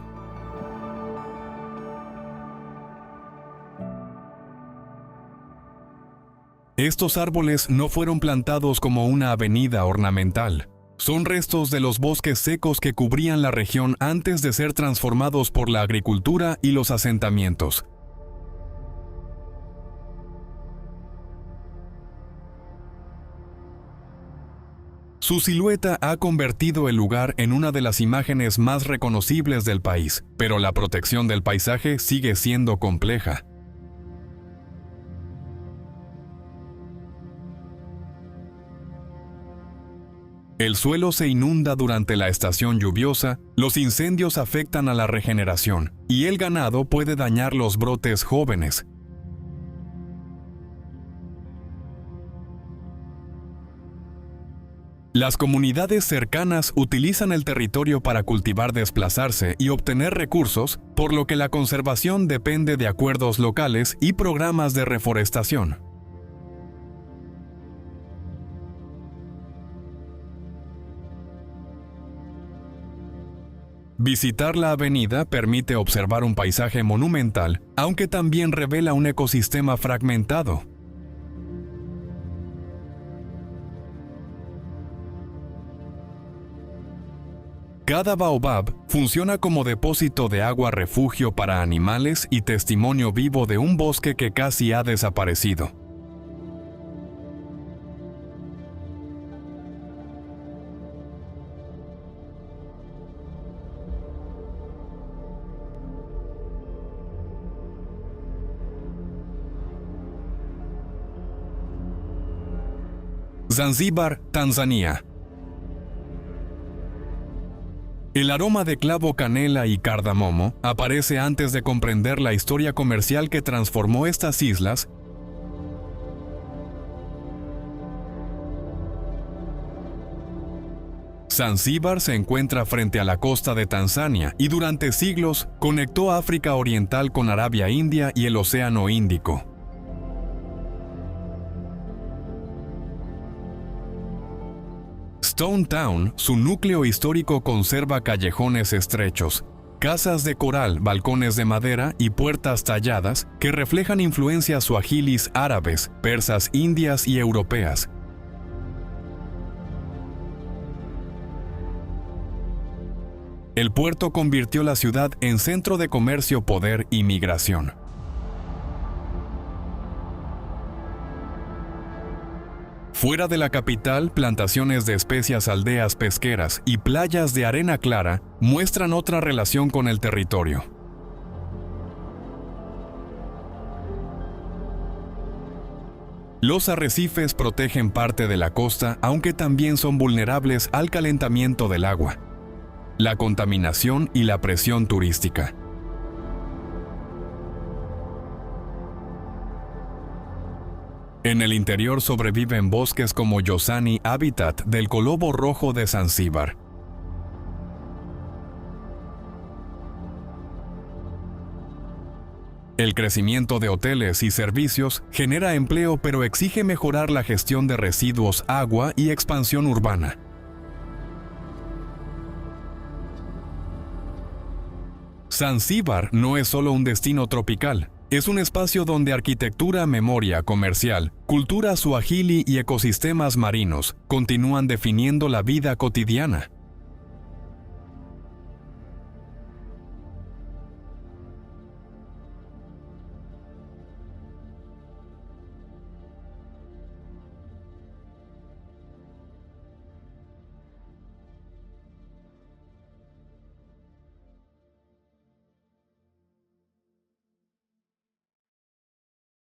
Estos árboles no fueron plantados como una avenida ornamental. Son restos de los bosques secos que cubrían la región antes de ser transformados por la agricultura y los asentamientos. Su silueta ha convertido el lugar en una de las imágenes más reconocibles del país, pero la protección del paisaje sigue siendo compleja. El suelo se inunda durante la estación lluviosa, los incendios afectan a la regeneración y el ganado puede dañar los brotes jóvenes. Las comunidades cercanas utilizan el territorio para cultivar, desplazarse y obtener recursos, por lo que la conservación depende de acuerdos locales y programas de reforestación. Visitar la avenida permite observar un paisaje monumental, aunque también revela un ecosistema fragmentado. Cada baobab funciona como depósito de agua refugio para animales y testimonio vivo de un bosque que casi ha desaparecido. Zanzíbar, Tanzania. El aroma de clavo, canela y cardamomo aparece antes de comprender la historia comercial que transformó estas islas Zanzíbar se encuentra frente a la costa de Tanzania y durante siglos conectó África Oriental con Arabia India y el Océano Índico. Stone Town, su núcleo histórico conserva callejones estrechos, casas de coral, balcones de madera y puertas talladas que reflejan influencias suahilis árabes, persas indias y europeas. El puerto convirtió la ciudad en centro de comercio, poder y migración. Fuera de la capital, plantaciones de especias, aldeas pesqueras y playas de arena clara muestran otra relación con el territorio. Los arrecifes protegen parte de la costa, aunque también son vulnerables al calentamiento del agua, la contaminación y la presión turística. En el interior sobreviven bosques como Yosani, hábitat del colobo rojo de Zanzíbar. El crecimiento de hoteles y servicios genera empleo, pero exige mejorar la gestión de residuos, agua y expansión urbana. Zanzíbar no es solo un destino tropical. Es un espacio donde arquitectura, memoria comercial, cultura suajili y ecosistemas marinos continúan definiendo la vida cotidiana.